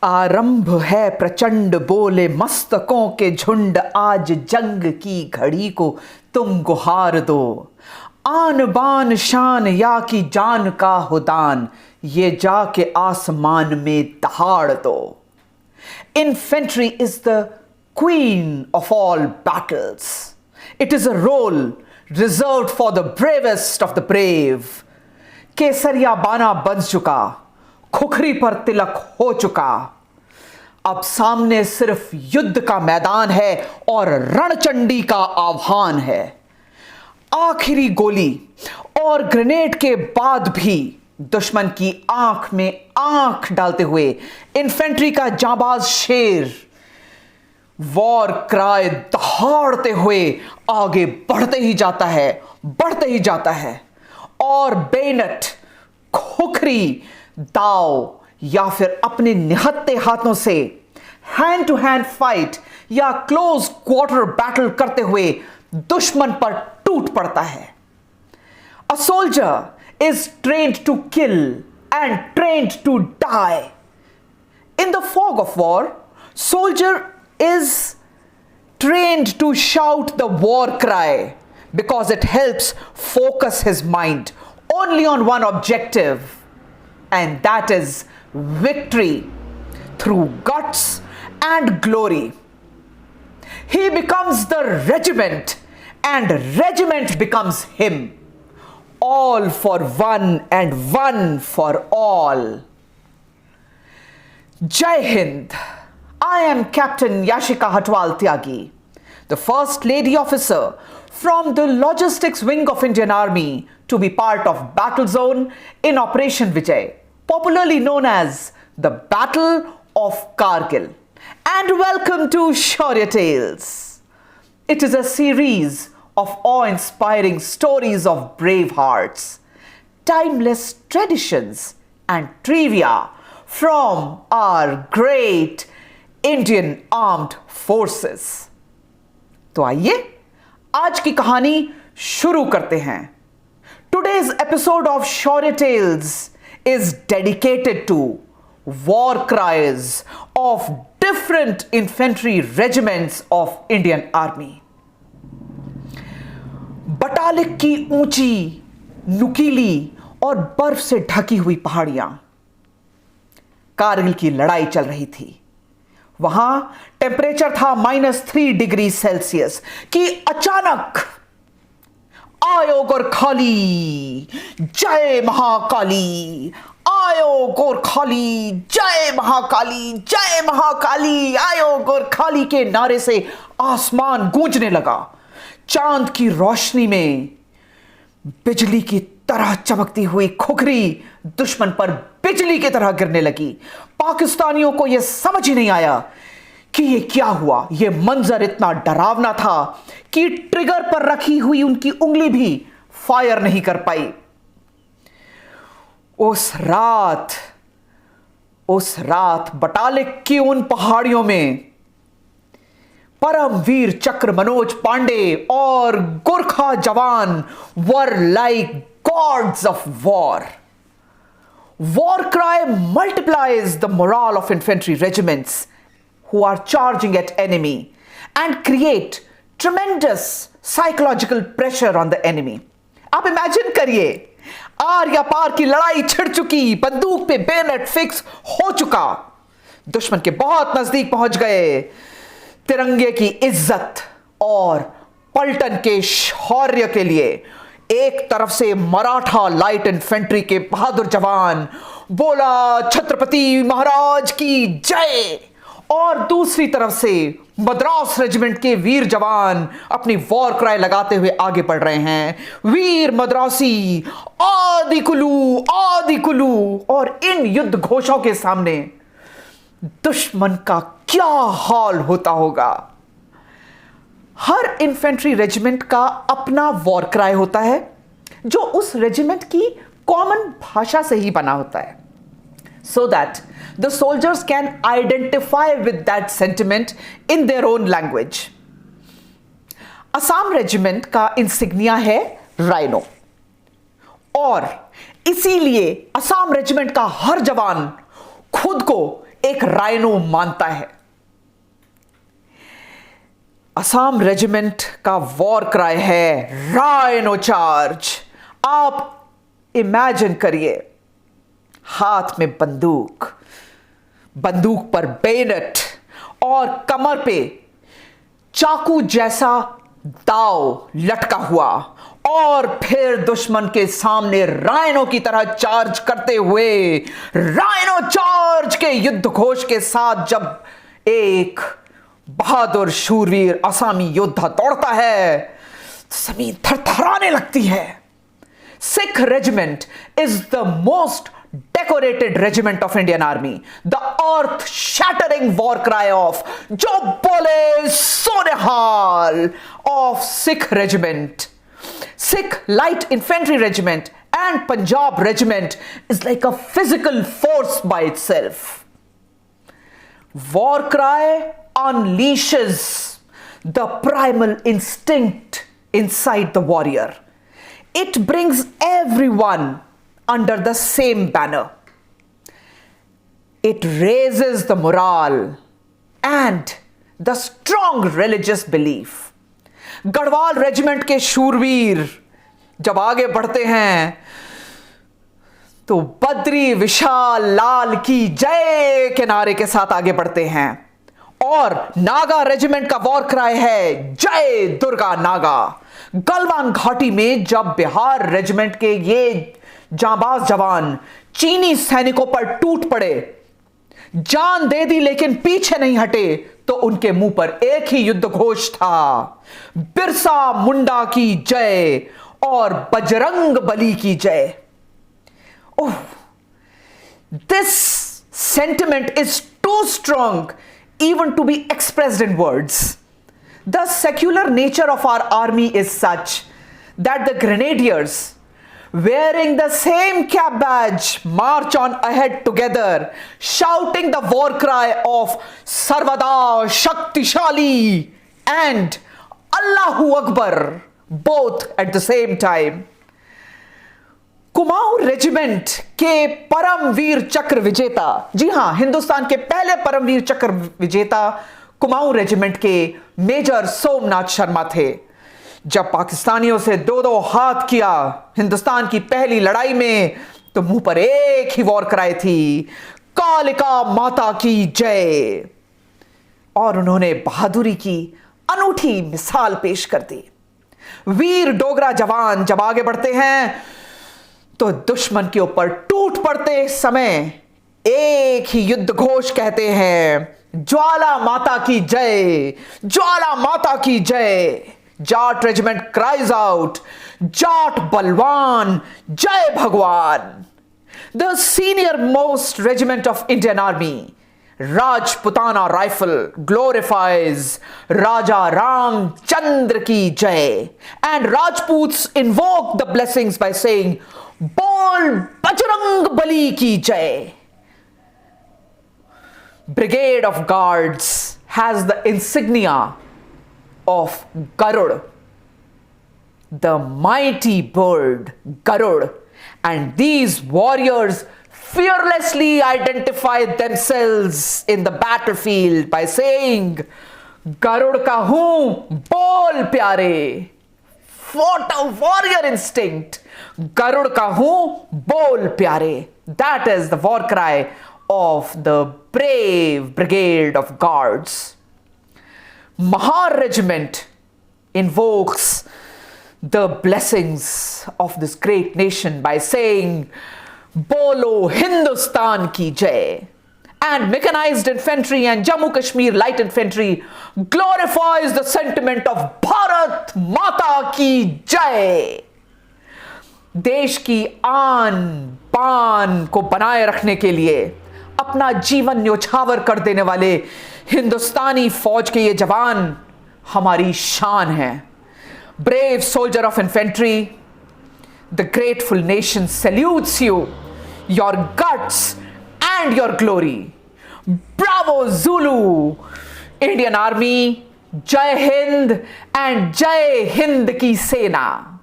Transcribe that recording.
आरंभ है प्रचंड बोले मस्तकों के झुंड, आज जंग की घड़ी को तुम गुहार दो। आन बान शान या की जान का हुदान, ये जाके आसमान में दहाड़ दो। Infantry is the queen of all battles. It is a role reserved for the bravest of the brave. केसरिया बाना बज चुका, खुखरी पर तिलक हो चुका। अब सामने सिर्फ युद्ध का मैदान है और रणचंडी का आह्वान है। आखिरी गोली और ग्रेनेड के बाद भी दुश्मन की आंख में आंख डालते हुए इन्फेंट्री का जांबाज शेर वॉर क्राई दहाड़ते हुए आगे बढ़ते ही जाता है, बढ़ते ही जाता है। और बेनेट, खुखरी, दाव या फिर अपने निहत्ते हाथों से हैंड टू हैंड फाइट या क्लोज क्वार्टर बैटल करते हुए दुश्मन पर टूट पड़ता है। A soldier is trained to kill and trained to die. In the fog of war, soldier is trained to shout the war cry because it helps focus his mind only on one objective, and that is victory through guts and glory. He becomes the regiment and regiment becomes him, all for one and one for all. Jai Hind. I am Captain Yashika Hatwal Tyagi, the First Lady Officer from the Logistics Wing of Indian Army, to be part of Battle Zone in Operation Vijay, popularly known as the Battle of Kargil. And welcome to Shaurya Tales. It is a series of awe-inspiring stories of brave hearts, timeless traditions and trivia from our great Indian armed forces. तो आइए आज की कहानी शुरू करते हैं। Today's episode of Shaurya tales is dedicated to war cries of different infantry regiments of Indian army. Batalik की ऊंची, नुकीली और बर्फ से ढकी हुई पहाड़ियां। कारगिल की लड़ाई चल रही थी। वहां टेम्परेचर था -3 डिग्री सेल्सियस कि अचानक आयो गोरखाली जय महाकाली, आयो गोरखाली जय महाकाली, जय महाकाली आयो गोरखाली के नारे से आसमान गूंजने लगा। चांद की रोशनी में बिजली की तरह चमकती हुई खुखरी दुश्मन पर बिजली की तरह गिरने लगी। पाकिस्तानियों को यह समझ ही नहीं आया कि यह क्या हुआ। यह मंजर इतना डरावना था कि ट्रिगर पर रखी हुई उनकी उंगली भी फायर नहीं कर पाई। उस रात बटालिक की उन पहाड़ियों में परमवीर चक्र मनोज पांडे और गोरखा जवान were like God's of war. War cry multiplies the morale of infantry regiments who are charging at enemy and create tremendous psychological pressure on the enemy. आप इमेजिन करिए, आर या पार की लड़ाई छिड़ चुकी, बंदूक पे बेनेट फिक्स हो चुका, दुश्मन के बहुत नजदीक पहुंच गए। तिरंगे की इज्जत और पलटन के शौर्य के लिए एक तरफ से मराठा लाइट इन्फेंट्री के बहादुर जवान बोला छत्रपति महाराज की जय, और दूसरी तरफ से मद्रास रेजिमेंट के वीर जवान अपनी वॉर क्राई लगाते हुए आगे बढ़ रहे हैं। वीर मद्रासी आदि कुलू। और इन युद्ध घोषों के सामने दुश्मन का क्या हाल होता होगा। हर इन्फेंट्री रेजिमेंट का अपना वॉर क्राई होता है जो उस रेजिमेंट की कॉमन भाषा से ही बना होता है, so that the soldiers can identify with that sentiment in their own language. Assam regiment का इंसिग्निया है राइनो, और इसीलिए असम रेजिमेंट का हर जवान खुद को एक राइनो मानता है। असम रेजिमेंट का वॉर क्राई है राइनो चार्ज। आप इमेजिन करिए, हाथ में बंदूक, बंदूक पर बेनेट और कमर पे चाकू जैसा दाव लटका हुआ, और फिर दुश्मन के सामने राइनो की तरह चार्ज करते हुए, राइनो चार्ज के युद्ध घोष के साथ जब एक बहादुर शूरवीर असमी योद्धा दौड़ता है, जमीन थरथराने लगती है। Sikh regiment is the most decorated regiment of Indian Army, the earth-shattering war cry of "Jo bole Sonehal" of Sikh regiment. Sikh light infantry regiment and Punjab regiment is like a physical force by itself. War cry unleashes the primal instinct inside the warrior. It brings everyone under the same banner. It raises the morale and the strong religious belief. Garhwal regiment के शूरवीर जब आगे बढ़ते हैं तो बद्री विशाल लाल की जय के नारे के साथ आगे बढ़ते हैं, और नागा रेजिमेंट का वॉर क्राई है जय दुर्गा नागा। गलवान घाटी में जब बिहार रेजिमेंट के ये जांबाज जवान चीनी सैनिकों पर टूट पड़े, जान दे दी लेकिन पीछे नहीं हटे, तो उनके मुंह पर एक ही युद्ध घोष था, बिरसा मुंडा की जय और बजरंग बली की जय। Oh, this sentiment is too strong even to be expressed in words. The secular nature of our army is such that the grenadiers, wearing the same cap badge, march on ahead together, shouting the war cry of Sarvada Shaktishali and Allahu Akbar, both at the same time. Kumaon regiment के परमवीर चक्र विजेता, जी हां, हिंदुस्तान के पहले परमवीर चक्र विजेता Kumaon regiment के major Somnath Sharma थे। जब पाकिस्तानियों से दो दो हाथ किया हिंदुस्तान की पहली लड़ाई में, तो मुंह पर एक ही वॉर क्राई थी, कालिका माता की जय। और उन्होंने बहादुरी की अनूठी मिसाल पेश कर दी। वीर डोगरा जवान जब आगे बढ़ते हैं तो दुश्मन के ऊपर टूट पड़ते समय एक ही युद्ध घोष कहते हैं, ज्वाला माता की जय, ज्वाला माता की जय। Jat regiment cries out, Jat बलवान, जय भगवान। The senior most regiment of Indian army, Rajputana rifle, glorifies Raja Ramchandra की जय, and Rajputs invoke the blessings by saying बोल बजरंग बली की जय। Brigade of Guards has the insignia of Garud, the mighty bird Garud, and these warriors fearlessly identify themselves in the battlefield by saying, Garud ka hoon, bol pyare. What a warrior instinct! Garud ka hoon, bol pyare. That is the war cry of the brave Brigade of Guards. Mahar Regiment invokes the blessings of this great nation by saying, Bolo Hindustan ki jai. And mechanized infantry and Jammu Kashmir light infantry glorifies the sentiment of Bharat Mata ki jai. देश की आन बान को बनाए रखने के लिए अपना जीवन न्योछावर कर देने वाले हिंदुस्तानी फौज के ये जवान हमारी शान हैं। Brave soldier of infantry, the grateful nation salutes you, your guts and your glory. Bravo Zulu! Indian Army, Jai Hind and Jai Hind ki Sena.